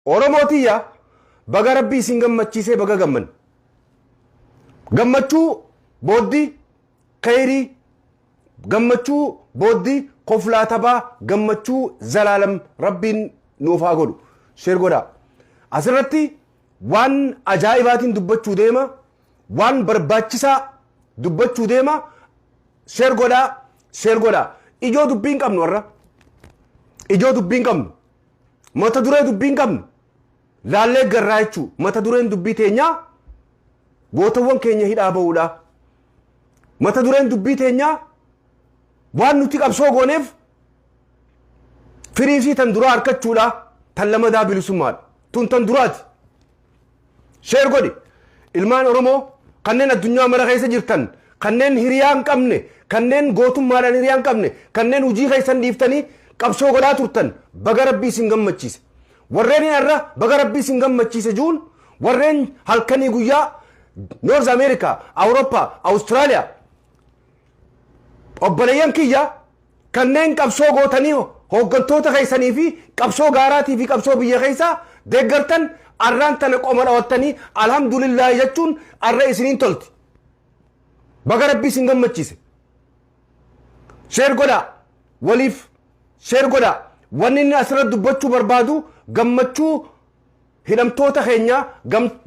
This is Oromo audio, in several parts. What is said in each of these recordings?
Oromootiya baga rabbii isin gammachiisee baga gamman. Gammachuu booddii khayrii, gammachuu booddii koflaatabaa, gammachuu zalaalam rabbiin nuuf haa godhu. Sheer godhaa. Asirratti waan ajaa'ibaatiin dubbachuu deema, waan barbaachisaa dubbachuu deema. Sheer godhaa, sheer godhaa. Ijoo dubbiin qabnu warra. Ijoo dubbiin qabnu. Mata duree dubbiin qabnu. Laallee garraa jechuu mata dureen dubbii teenyaa gootawwan keenya hidhaa ba'uudha. Mata dureen dubbii teenyaa waan nuti qabsoo gooneef firiisii tan duraa harkachuudha. Tan lamadaa bilisummaadha. Tun tan duraati. Sheer godhi. Ilmaan Oromoo kanneen addunyaa mara keessa jirtan, kanneen hiriyaa hin qabne, kanneen gootummaadhaan hiriyaa hin qabne, kanneen hojii keessan dhiiftanii qabsoo godhaa turtan baga rabbii isin gammachiise. Warreen irra baga rabbii isin gammachiise juun warreen halkanii guyyaa North America, Awurooppaa, Awustiraaliyaa obboleeyyan kiyya kanneen qabsoo gootanii hooggantoota keessanii fi qabsoo gaaraatii fi qabsoo biyya keessaa deeggartan arraan tana qoma dhawattanii alhamdulillah jechuun arra isiniin tolti. Baga rabbii isin gammachiise. Sheer godhaa waliif sheer godhaa. Wanni inni asirratti dubbachuu barbaadu gammachuu hidhamtoota keenya,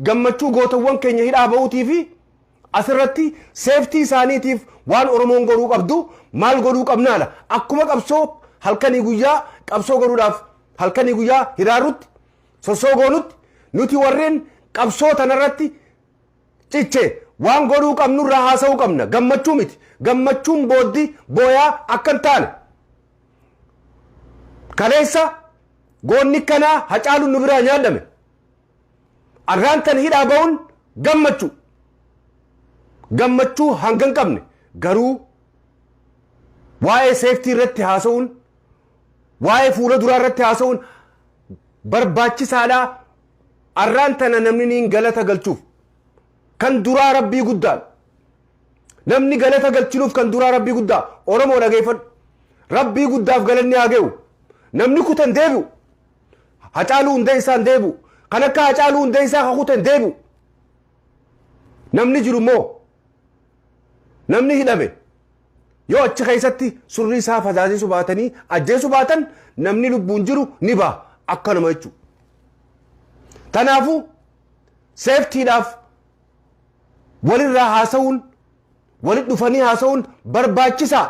gammachuu gootawwan keenya hidhaa ba'uutii fi asirratti seeftii isaaniitiif waan Oromoon godhuu qabdu maal godhuu qabnaadha. Akkuma qabsoo halkanii guyyaa qabsoo godhuudhaaf halkanii guyyaa hiraarutti sossogoonutti nuti warreen qabsoo tanarratti ciche waan godhuu qabnurraa haasa'uu qabna. Gammachuu miti. Gammachuun booddii booyaa akka hin taane. Kaleessa goonni kanaa Hacaaluun nu biraa nyaadhame. Arraan tan hidhaa ba'uun gammachuu. Gammachuu hanga hin qabne garuu waa'ee seeftii irratti haasa'uun, waa'ee fuula duraa irratti haasa'uun barbaachisaadhaa. Arraan tana namni niin galata galchuuf kan duraa rabbii guddaa. Namni galata galchinuuf kan duraa rabbii guddaa. Oromoo dhageeffadhu. Rabbii guddaaf galanni haa ga'u. Namni kutan deebi'u. Hacaaluu hunda isaan deebi'u. Kan akka Hacaaluu hunda isaa kakutan deebi'u. Namni jiru immoo namni hidhame yoo achi keessatti surrii isaa facaasisuu baatanii ajjeesuu baatan namni lubbuun jiru ni ba'a akkanuma jechuudha. Kanaafuu seeftiidhaaf walirraa haasa'uun, walit dhufanii haasa'uun barbaachisaa.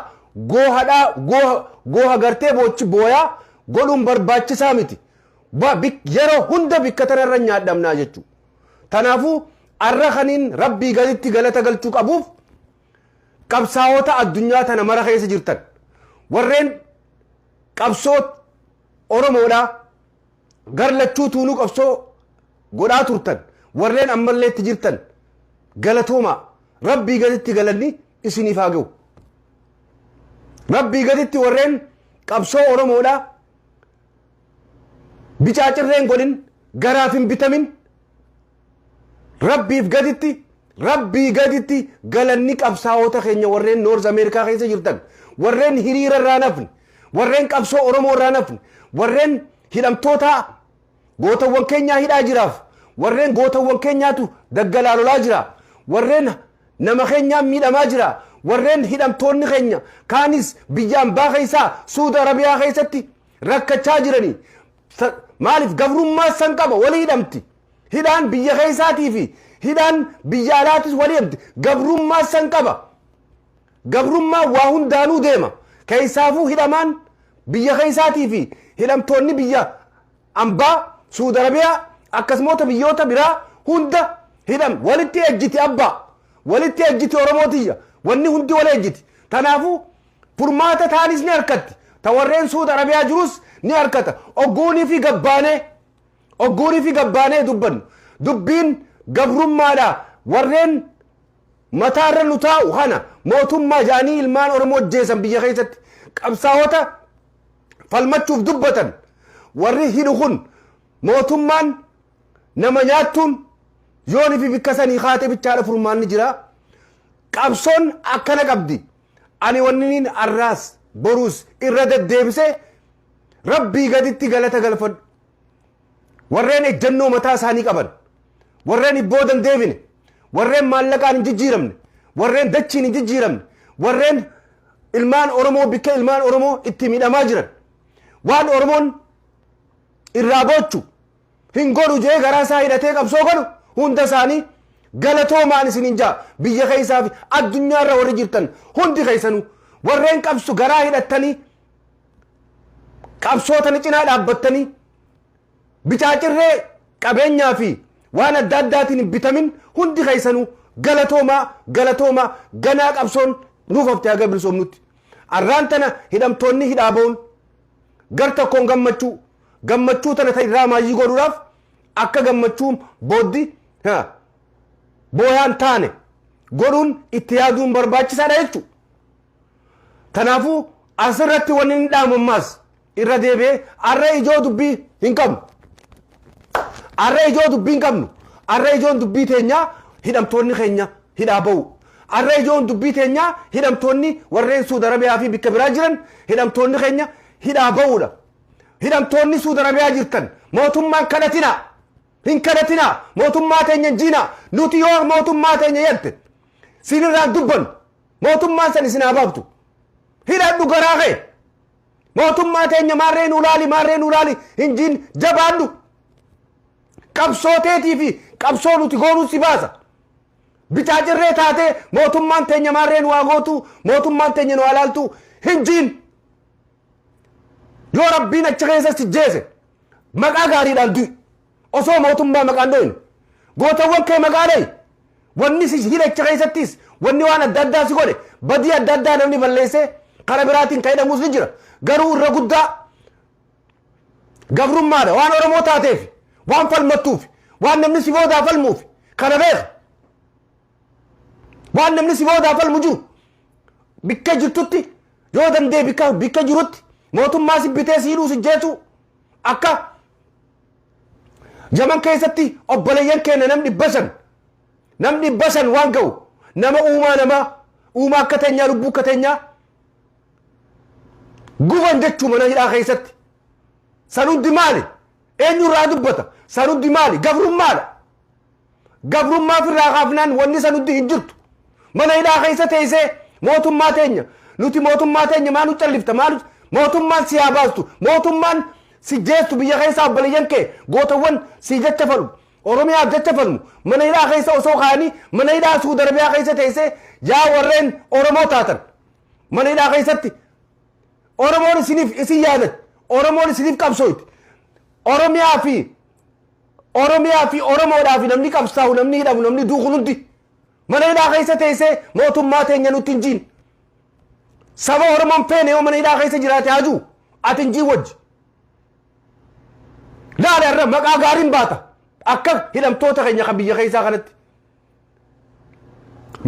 Gooha gartee boochi booyaa godhuun barbaachisaa miti. Yeroo hunda bikka tanarra nyaadhamnaa jechuudha. Kanaafuu arra kaniin rabbii gaditti galata galchuu qabuuf qabsaa'ota addunyaa tana mara keessa jirtan warreen qabsoo Oromoodhaa garlachuu tuunuu qabsoo godhaa turtan warreen ammallee itti jirtan galatoomaa rabbii gaditti galanni isiniif haa ga'u. Rabbii gaditti warreen qabsoo Oromoodhaa bicaacirreen godhin garaaf hin bitamin rabbii gaditti galanni qabsaa'ota keenya warreen Noorz Ameerikaa keessa jirtan warreen hiriira irraa nafne warreen qabsoo Oromoo irraa nafne warreen hidhamtoota gootawwan keenyaa hidhaa jiraaf warreen gootawwan keenyaatu daggalaalolaa jira warreen nama keenyaa miidhamaa jira warreen hidhamtoonni keenya kaanis biyya ambaa keessaa Suudi Arabiyaa keessatti rakkachaa jiranii maaliif gabrummaa san qaba walii hidhamti. Hidhaan biyya keessaatii fi hidhaan biyya alaatis walii hidhamti. Gabrummaa san qaba. Gabrummaa waa hundaanuu deema. Keessaafuu hidhamaan biyya keessaatii fi hidhamtoonni biyya ambaa Suudi Arabiyaa akkasumoota biyyoota biraa hunda hidham walitti ejjiti abbaa. Walitti ejjiti Oromootiyya. Wanni hundi wal ejjiti. Kanaafuu furmaata taanis ni harkatti. Ta warreen Suudi Arabiyaa jirus ni harkata. Ogguunii fi gabbaanee dubbannu. Dubbiin gabrummaadha. Warreen mataarra nu taa'u kana mootummaa jaanii ilmaan Oromoo ajjeesan biyya keessatti qabsaa'ota falmachuuf dubbatan. Warri hidhu kun mootummaan nama nyaattuun yoonii fi bikka sanii kaatee bichaadha furmaanni jira. Qabsoon akkana qabdi. Ani wanniin arraas boruus irra deddeebisee rabbii gaditti galata galfadhu. warreen ejjennoo mataa isaanii qaban, warreen ibboodan deebine, warreen maallaqaan hin jijjiiramne, warreen dachiin hin jijjiiramne, warreen ilmaan Oromoo bikka ilmaan Oromoo itti miidhamaa jiran, waan Oromoon irraa bochu hin godhu jee garaa isaa hidhatee qabsoo godhu hunda isaanii galatoomaan isinin jaa biyya keessaa fi addunyaa irra warri jirtan hundi keessanuu warreen qabsu garaa hidhattanii qabsootani cinaa dhaabbattanii bicaacirree qabeenyaa fi waan adda addaatiin hin bitamin hundi keessanuu galatoomaa ganaa qabsoon nuuf haftee haga bilisoomnutti arraan tana hidhamtoonni hidhaa ba'uun gar tokkoon gammachuu tana ta irraa maayyii godhuudhaaf akka gammachuun booddi booyaan taane godhuun itti yaaduun barbaachisaadha jechuudha. Kanaafuu asirratti wanni hin dhaamammaas irra deebi'ee arra ijoo dubbii hin qabnu. Arra ijoo dubbii hin qabnu. Arra ijoon dubbii teenyaa hidhamtoonni keenya hidhaa ba'u. Arra ijoon dubbii teenyaa hidhamtoonni warreen Suudi Arabiyaa fi bikka biraa jiran hidhamtoonni keenya hidhaa ba'uudha. Hidhamtoonni Suudi Arabiyaa jirtan mootummaan kadhatinaa. Hin kadhatinaa mootummaa teenya jiinaa nuti yoo mootummaa teenya yette sinirraan dubbannu mootummaan san isin habaabtu hidhadhu garaa kee mootummaa teenya maarreen ulaali hin jiin jabaadhu qabsooteetii fi qabsoo nuti goonuu si baasa bicaacirree taatee mootummaan teenya maarreen waa gootu mootummaan teenya nu alaaltu hin jiin yoo rabbiin achi keessa si jeese maqaa gaariidhaan du'i osoo mootummaa maqaan dho'in gootawwan kee maqaalee wanni si hidhacha keessattis wanni waan adda addaa si godhe badii adda addaa namni balleessee kara biraatiin kan hidhamus ni jira garuu irra guddaa gabrummaadha waan Oromoo taateef waan falmattuuf waan namni si boodaa falmuuf kana beeka waan namni si boodaa falmu jiru bikka jirtutti yoo dandee bikka jirutti mootummaa si bitee si hidhuu si jeesu akka jaman keessatti obboleeyyan keenya namni basan waan ga'u nama uumaa akka teenyaa lubbuu akka teenyaa gufan jechuu mana hidhaa keessatti sanutti maali eenyurraa dubbata sanutti maali gabrummaa firraa kaafnaan wanni sanutti hin jirtu mana hidhaa keessa teessee mootummaa teenya nuti mootummaa teenya maanu callifta maanu mootummaan si haa baastu mootummaan si jeestu biyya keessa obboleeyyan kee gootawwan si jecha falmu Oromiyaaf jecha falmu mana hidhaa keessa osoo kaanii mana hidhaa Suudi Arabiyaa keessa teessee yaa warreen Oromoo taatan mana hidhaa keessatti Oromoon isin yaadan Oromoon isiniif qabsooyti Oromiyaa fi Oromoodhaaf namni qabsaa'u namni hidhamu namni duuku hundi mana hidhaa keessa teessee mootummaa teenya nutti hin jiin saba Oromoon feene yoo mana hidhaa keessa jiraate hajuu ati hin jiin wajji laala irra maqaa gaariin baata akka hidhamtoota keenya kan biyya keessaa kanatti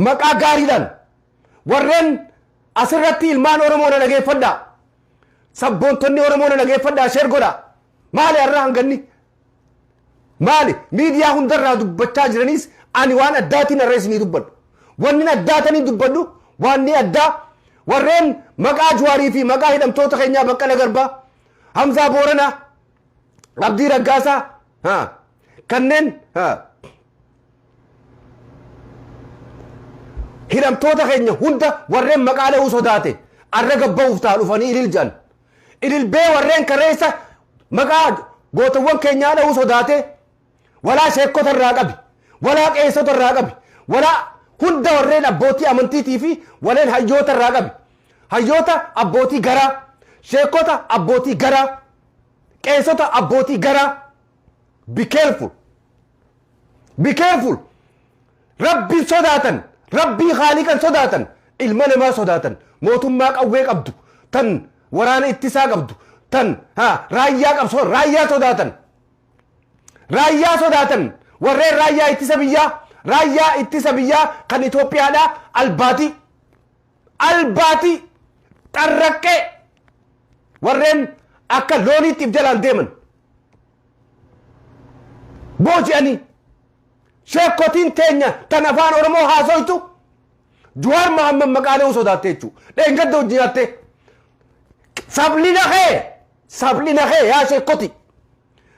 maqaa gaariidhaan warreen asirratti ilmaan Oromoo na dhageeffadhaa sabboontonni Oromoo na dhageeffadhaa sheer godhaa maali irraa hanganni maali miidiyaa hundarraa dubbachaa jiraniis ani waan addaatiin irra isinii dubbadhu wanni addaatanii dubbadhu waanni addaa warreen maqaa Juwaarii fi maqaa hidhamtoota keenyaa Baqqala Garbaa Hamzaa Booranaa Abdii Raggaasaa kanneen hidhamtoota keenya hunda warreen maqaa dha'uu sodaate arra gabba'uuf ta'a dhufanii ililjan ililbee warreen kareessa maqaa gootawwan keenyaa dha'uu sodaate walaa sheekkota irraa qabi walaa qeessota irraa qabi walaa hunda warreen abbootii amantiitii fi warreen hayyoota irraa qabi hayyoota abbootii garaa sheekkota abbootii garaa qeessota abbootii garaa be careful rabbiin sodaatan rabbii haaliqan sodaatan ilma namaa sodaatan mootummaa qawwee qabdu tan waraana ittisaa qabdu tan raayyaa qabsoo raayyaa sodaatan warreen raayyaa ittisa biyyaa kan Itoophiyaadhaa albaatii xarraqqee warreen akka looniitti if jalaan deeman booji'anii sheekkotiin teenya tan afaan Oromoo haasoytu Juwaar Mahammad maqaa dha'uu sodaatte jechuudha dheengadda wajjin haatte sablina kee yaa sheekkoti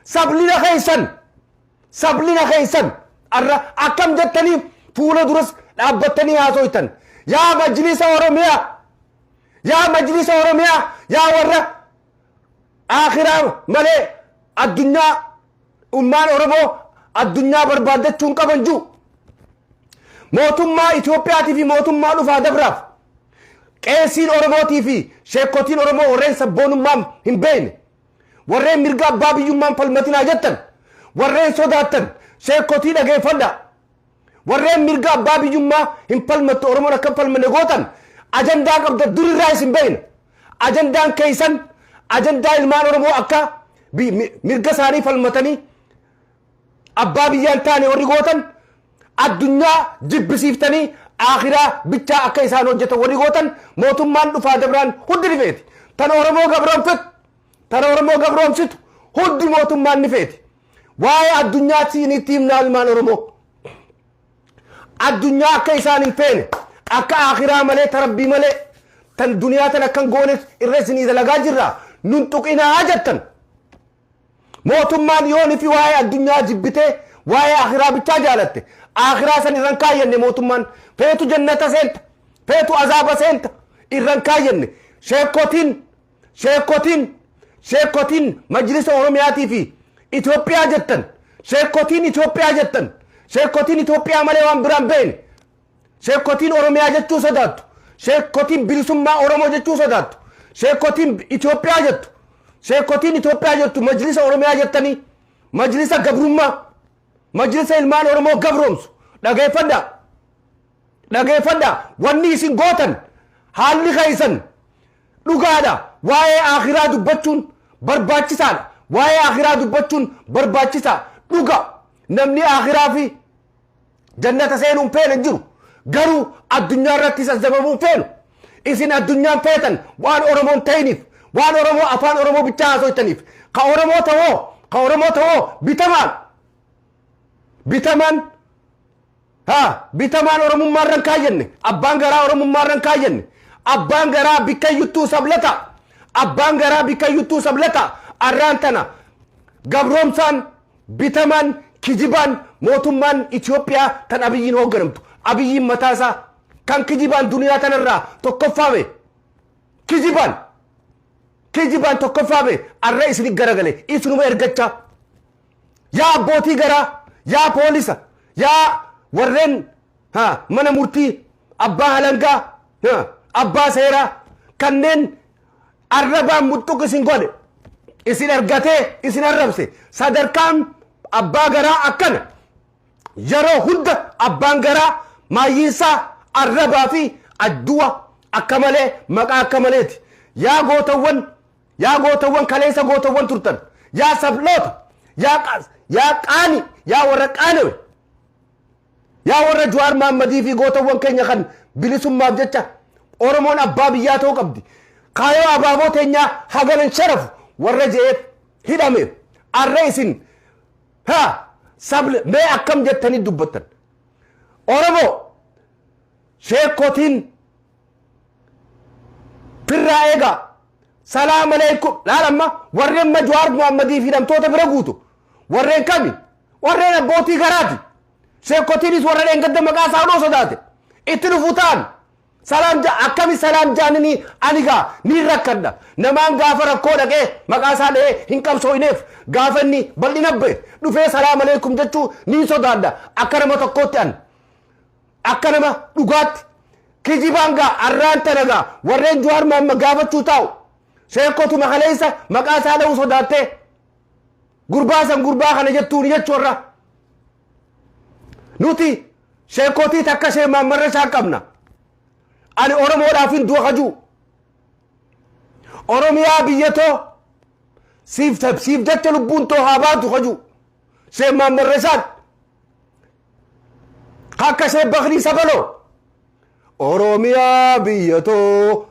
sablina keessan arra akkam jettanii fuula duras dhaabbattanii haasoytan yaa majlisa oromiyaa yaa warra akhiraa malee addunyaa ummaan oromoo addunyaa barbaadachuun qaban jiru mootummaa Itoophiyaatii fi mootummaa dhufaa dabraaf qeesiin oromootii fi sheekotiin oromoo warreen sabboonummaan hin beekne warreen mirga abbaa biyyummaan falmatinaa jettan warreen sodaattan sheekotii dhageeffadha warreen mirga abbaa biyyummaa hin falmattu oromoon akka falmanne gootan ajandaa qabda durirraa isin beekna ajandaan keessan ajandaa ilmaan oromoo akka mirga isaanii falmatanii abbaa biyyaan taane warri gootan addunyaa jibbisiiftanii akhiraa bichaa akka isaan hojjetan warri gootan mootummaan dhufaa dabraan hundi ni feeti tan oromoo gabroomsitu hundi mootummaan ni feeti waa'ee addunyaa siinitti himnaa ilmaan oromoo addunyaa akka isaan hin feene akka akhiraa malee tarabbii malee tan duniyaa tan akkan goones irra isinii dalagaa jirra nun tuqinaa jettan mootummaan yoon fi waa'ee addunyaa jibbitee waa'ee akhiraa bichaa jaalatte akhiraa san irran kaayyanne mootummaan feetu jannata seenta feetu azaaba seenta irran kaayyanne sheekotiin majlisa oromiyaatii fi Itoophiyaa jettan sheekotiin Itoophiyaa malee waan biraan beene sheekotiin oromiyaa jechuu sodaattu sheekotiin bilisummaa oromoo jechuu sodaattu sheekotiin Itoophiyaa jettu majlisa oromiyaa jettanii majlisa gabrummaa majlisa ilmaan oromoo gabroomsu dhageeffadha wanni isin gootan haalli keessan dhugaadha waa'ee akhiraa dubbachuun barbaachisaadha waa'ee akhiraa dubbachuun barbaachisaa dhuga namni akhiraa fi jannata seenuun feene jiru garuu addunyaa irratti sassabamuun feenu isin addunyaan feetan waan oromoon ta'iniif waan oromoo afaan oromoo bichaa haasoytaniif ka oromoo ta'oo bitamaan oromummaarran kaayyanne abbaan garaa oromummaarran kaayyanne abbaan garaa bikkayyuttuu sablata arraan tana gabroomsaan bitamaan kijibaan mootummaan Itoophiyaa tan abiyyiin hoogganamtu abiyyiin mataasaa kan kijibaan duniyaa tanarraa tokkoffaabe kijibaan tokkoffaabe arra isini garagale isinuma ergachaa yaa abbootii garaa yaa poolisa yaa warreen mana murtii abbaa halangaa abbaa seeraa kanneen arrabaan muttuq isin godhe isin ergatee isin arrabse sadarkaan abbaa garaa akkana yeroo hunda abbaan garaa maayyiinsaa arrabaa fi addu'a akka malee maqaa akka maleeti yaa gootawwan kaleessa gootawwan turtan yaa sabloota yaa qaani yaa warra qaanewe yaa warra Jawaar Mahammadii fi gootawwan keenya kan bilisummaaf jecha oromoon abbaa biyyaa ta'uu qabdi kaayoo abaaboo teenyaa haganan sharafu warra je'eef hidhameef arra isin sable mee akkam jettanii dubbattan oromoo sheekotiin firraa eegaa salaam aleikum laalamma warreen Jawaar Mahammadii fi hidhamtoota bira guutu warreen kami warreen abbootii garaati sheekotiinis warra dheengadda maqaa isaa sodaate itti dhufuu ta'an akkami salaam jaananii anigaa ni rakkadha namaan gaafa rakkoo dhaqee maqaa isaa dha'ee hin qabsooyneef gaafa inni bal'ina ba'e dhufee salaam aleikum jechuu ni sodaadha akka nama tokkootti akka nama dhugaatti kijibaan gaa arraan tanagaa warreen Jawaar Mahammad gaafachuu taa'u sheekotu makaleessa maqaa isaa dha'uu sodaattee gurbaa kana jettuuni jechuurra nuti sheekotii takka shee Maammarra isaa qabna ani oromoodhaaf hin du'a kajuu oromiyaa biyyatoo siif jecha lubbuun too haa baatu kajuu shee Maammarra isaan akka shee Bakrii Sabaloo oromiyaa biyyatoo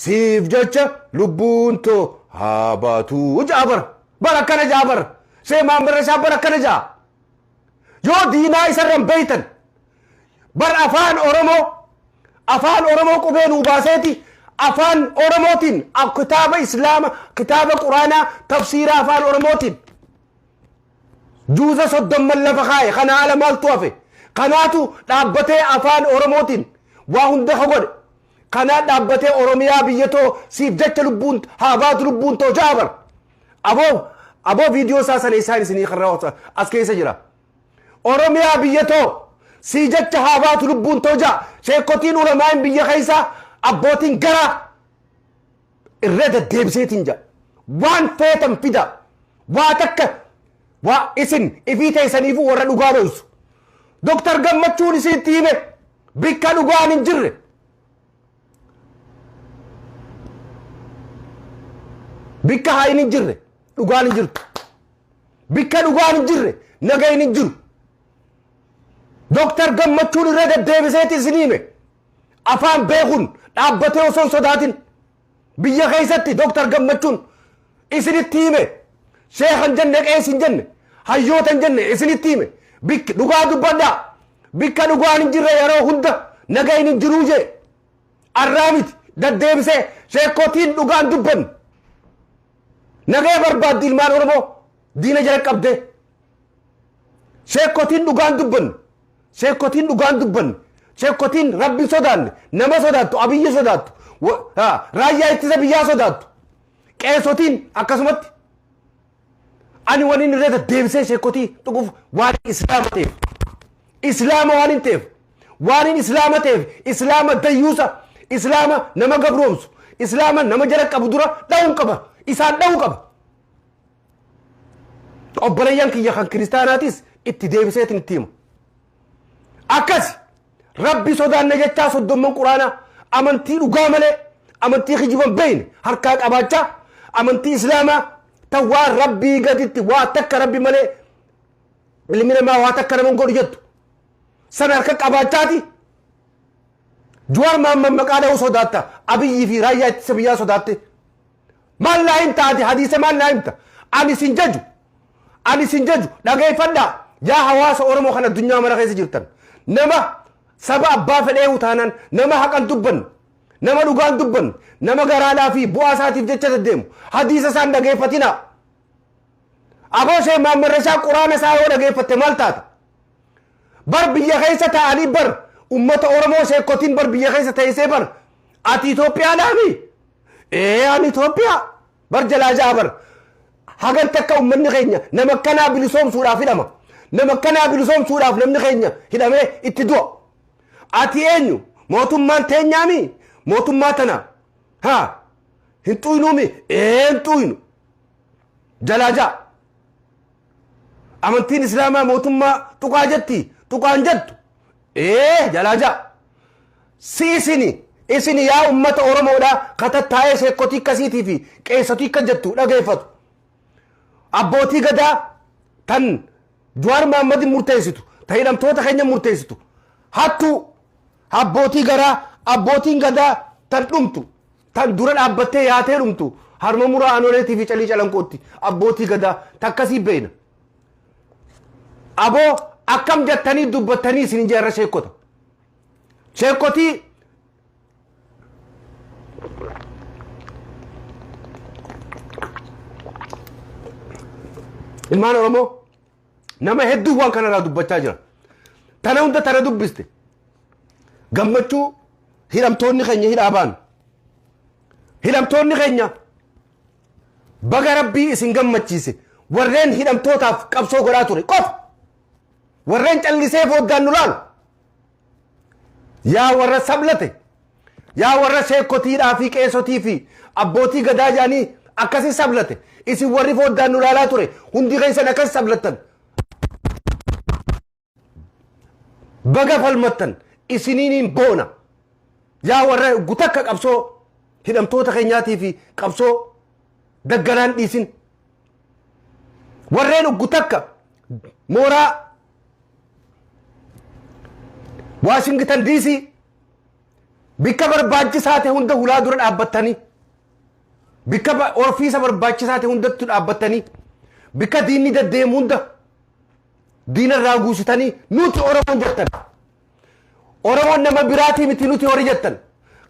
siif jecha lubbuun too haa baatu ja'a bara akkana ja'a shee Maammarra isaa bara akkana ja'a yoo diinaa isarran beeytan bar afaan oromoo qubee nuu baaseeti afaan oromootiin kitaaba islaama kitaaba quraanaa tafsiira afaan oromootiin juuza soddomman lafa kaaye kana ala maaltu hafe kanaatu dhaabbatee afaan oromootiin waa hunda ka godhe kanaa dhaabbatee oromiyaa biyyatoo siif jecha lubbuun haa baatu lubbuun too jaabar aboo viidiyoo isaa sana isaan isinii karraa as keessa jira oromiyaa biyyatoo si jecha haa baatu lubbuun too jaa sheekotiin ulamaan biyya keessaa abbootiin garaa irra deddeebiseetiin jaa waan feetan fida waa takka waa isin ifii teessaniifu warra dhugaa dhoysu Dr. Gammachuun isitti hime bikka dhugaan hin jirre bikka haayin hin jirre dhugaan hin jirtu bikka dhugaan hin jirre nagayin hin jiru Dr. Gammachuun irra deddeebiseeti isin hime afaan beekun dhaabbatee osoo sodaatin biyya keessatti Dr. Gammachuun isinitti hime sheekhan jenne qeesin jenne hayyootan jenne isinitti hime bikka dhugaa dubbadhaa bikka dhugaan hin jirre yeroo hunda nagayin hin jiruu jee arraamiti deddeebisee sheekotiin dhugaan dubbanne nagaya barbaaddi ilmaan oromoo diina jala qabde sheekotiin dhugaan dubbanne sheekotiin dhugaan dubbanne sheekotiin rabbi sodaanne nama sodaattu abiyyi sodaattu raayyaa ittisa biyyaa sodaattu qeesotiin akkasumatti ani waniin irra deddeebisee sheekotii dhuguuf waan islaama ta'eef islaama waan hin ta'eef waan hin islaama ta'eef islaama dayyuusa islaama nama gabroomsu islaama nama jala qabu dura dha'uun qaba isaan dha'uu qaba obboleeyyan kiyya kan kiristaanaatis itti deebiseetin itti hima akkas rabbi sodaanna jechaa soddomman quraanaa amantii dhugaa malee amantii kijiban beeyne harkaa qabaachaa amantii islaamaa tan waan rabbii gaditti waa takka rabbi malee ilmi namaa waa takka naman godhu jettu san harka qabaachaati Juwar Mahammad maqaa dha'uu sodaatta abiyyii fi raayyaa ittisa biyyaa sodaatte maal naa himta ati hadiisa maal naa himta ani sin jaju dhageeffadhaa yaa hawaasa oromoo kan addunyaa mara keessa jirtan nama saba abbaa fedhee utaanan nama haqan dubbanne nama dhugaan dubbanne nama garaadhaa fi bu'aa isaatiif jecha deddeemu hadiisa isaan dhageeffatinaa aboo Sheekh Mahammad Rashaa quraana isaa yoo dhageeffatte maal taata bar biyya keessa ta'anii bar ummata oromoo sheekotiin bar biyya keessa teessee bar ati Itoophiyaadhaami ani Itoophiyaa bar jalaa ja'a bar hagan takka ummanni keenya nama akkanaa bilisoomsuudhaaf hidhama nama akkanaa bilisoomsuudhaaf namni keenya hidhamee itti du'a ati eenyu mootummaan teenyaami mootummaa tana hin xuynuumi hin xuynu jalaa ja'a amantiin islaamaa mootummaa tuqaa jetti tuqaan jettu jalaa ja'a si isini yaa ummata oromoodha katattaa'ee sheekotii akkasiitii fi qeessatii akka jettu dhageeffatu abbootii gadaa tan Juwar Mahammadin murteessitu ta hidhamtoota keenya murteessitu hattu abbootiin gadaa tan dhumtu tan dura dhaabbattee yaatee dhumtu harma muraa anoleetii fi calii calanqootti abbootii gadaa takkasii beeyna aboo akkam jettanii dubbattanii isin ijaarra sheekotii ilmaan oromoo nama hedduu waan kanarraa dubbachaa jira tana hunda tana dubbiste gammachuu hidhamtoonni keenya hidhaa baanu hidhamtoonni keenya baga rabbii isin gammachiise warreen hidhamtootaaf qabsoo godhaa ture qofa warreen callisee fooddaan nu laalu yaa warra sablate yaa warra sheekotiidhaa fi qeesotii fi abbootii gadaa jaanii akkasii sablate isin warri fooddaan nu laalaa ture hundi keessan akkas sablattan baga falmattan isiniin boona yaa warra gutakka qabsoo hidhamtoota keenyaatii fi qabsoo daggalaan dhiisin warreen gutakka mooraa Washington DC bikka barbaachisaa ta'e hunda hulaa dura dhaabbattanii bikka ofiisa barbaachisaa ta'e hundatti dhaabbattanii bikka diinni deddeemu hunda diinarraa guusitanii nuti oromoon jettan oromoon nama biraatii miti nuti horii jettan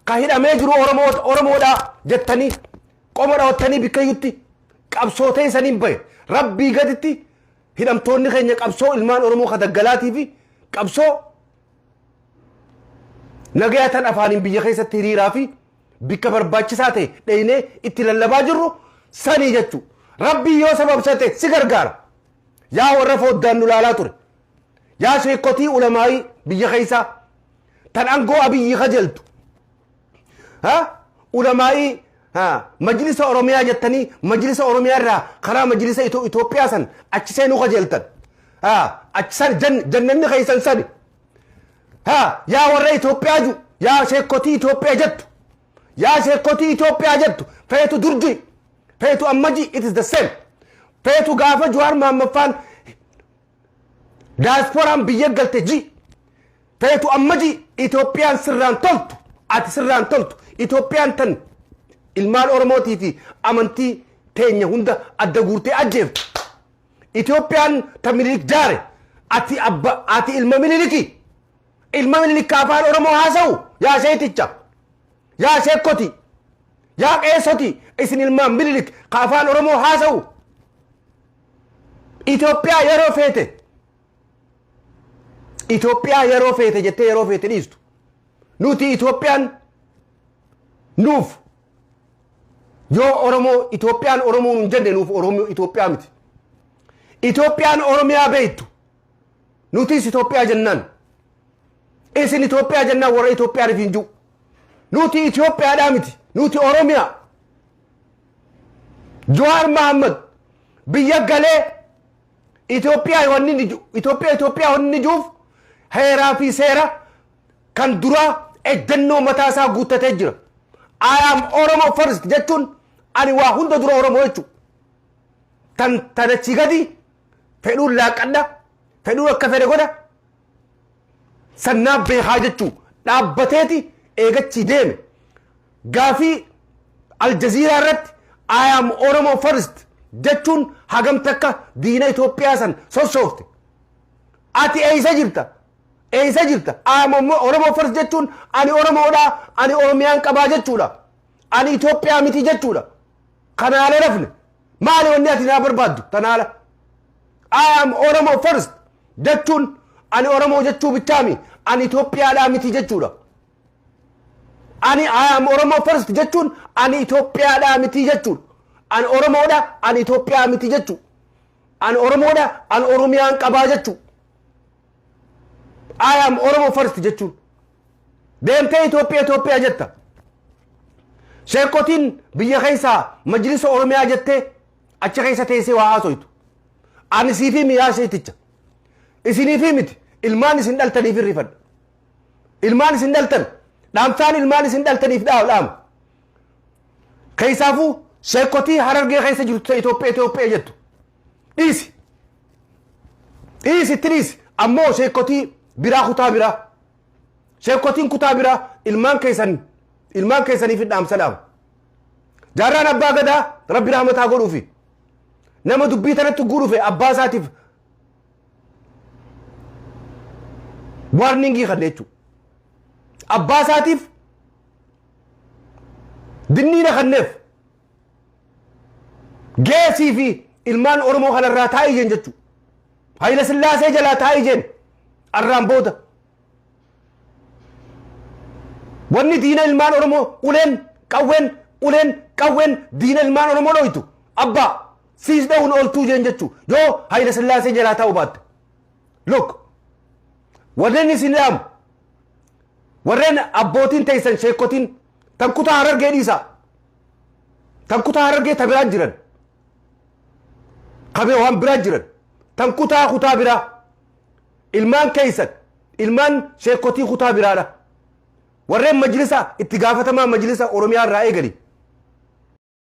ka hidhamee jiru oromoodhaa jettanii qoma dhawattanii bikka yutti qabsootee isaniin bahe rabbii gaditti hidhamtoonni keenya qabsoo ilmaan oromoo kadaggalaatii fi qabsoo nagayatan afaaniin biyya keessatti hiriiraa fi bikka barbaachisaa ta'e dheeyinee itti lallabaa jirru sanii jechuu rabbii yoo sababsate si gargaara yaa warra foddaan nu laalaa ture yaa sheekotii ulamaa'ii biyya keessaa tan angoo abiyyi kajeltu ulamaa'ii majlisa oromiyaa jettanii majlisa oromiyaa irraa karaa majlisa Itoophiyaa san achi seenuu kajeltan achi san jannanni keessan sani yaa warra Itoophiyaa ju yaa sheekotii Itoophiyaa jettu yaa sheekotii Itoophiyaa jettu feetu durji feetu ammaji it is the same feetu gaafa Jawaar Mohammad diasporaan biyya galte ji feetu ammaji Itoophiyaan sirraan toltu ati sirraan toltu Itoophiyaan tan ilmaan oromootii fi amantii teenya hunda adda guurtee ajjeeftu Itoophiyaan tan Minilik jaare ati ilma Miniliki ilma Minilik afaan oromoo haasa'u yaa sheeticha yaa sheekoti yaa qeessoti isin ilmaan Minilik afaan oromoo haasa'u Itoophiyaa yeroo feete jettee yeroo feete dhiistu nuti Itoophiyaan nuuf yoo oromoo Itoophiyaan oromoo nun jenne nuuf oromoo Itoophiyaa miti Itoophiyaan oromiyaa beektu nutis Itoophiyaa jennaan isin Itoophiyaa jennaan warra Itoophiyaa rifiin jiru nuti Itoophiyaadhaa miti nuti oromiyaa Jawaar Mohammad biyya galee Itoophiyaa wanni juuf heeraa fi seera kan duraa ejjennoo mataa isaa guuttatee jira I am Oromo first jechuun ani waa hunda dura Oromoo jechuudha tanachi gadi fedhuun laaqadha fedhuun akka fedhe godha sannaa beekaa jechuu dhaabbateeti eegachi deeme gaafii aljaziiraa irratti I am Oromo first jechuun hagam takka diina Itoophiyaa san sossoofte ati eeysa jirta I am Oromo first jechuun ani Oromoodha ani Oromiyaan qabaa jechuudha ani Itoophiyaa miti jechuudha kanaale rafne maali wanni ati naa barbaaddu tanaala I am Oromo first jechuun ani Oromoo jechuu bichaami ani Itoophiyaadhaa miti jechuudha I am Oromo first jechuun ani Itoophiyaadhaa miti jechuudha ani Oromoodha ani Itoophiyaa miti jechuudha ani Oromoodha ani Oromiyaan qabaa jechuudha I am Oromo first jechuun deemtee Itoophiyaa jetta sheekotiin biyya keessaa majlisa oromiyaa jettee achi keessa teessee waa haasoytu ani siifi miyaa sheeticha isiniifi miti ilmaan isin dhaltaniif irrifadha ilmaan isin dhaltan dhaamsaan ilmaan isin dhaltaniif dhaama keessaafuu sheekotii harargee keessa jirtu Itoophiyaa jettu dhiisi ammoo sheekotii biraa kutaa biraa sheekotiin kutaa biraa ilmaan keessaniif dhaamsa dhaama jaarraan abbaa gadaa rabbi rahmataa godhuufi nama dubbii tanatti guudhufe abbaa isaatiif warningii kan jechuudha abbaa isaatiif dinniina kanneef geesii fi ilmaan oromoo kanarraa taa'ii jeen jechuudha Hayila Sillaasee jalaa taa'ii jeen arraan booda wanni diina ilmaan oromoo uleen qawween diina ilmaan oromoo dhoytu abbaa siis dha'uun ooltuu jeen jechuu yoo Hayila Sillaasee jalaa taa'u baatte look warreen isin dhaamu warreen abbootiin teessan sheekotiin tan kutaa harargee dhiisaa tan kutaa harargee ta biraan jiran qabee waan biraan jiran tan kutaa biraa ilmaan keessan ilmaan sheekotii kutaa biraadha warreen majlisa itti gaafatamaa majlisa oromiyaa irraa eegali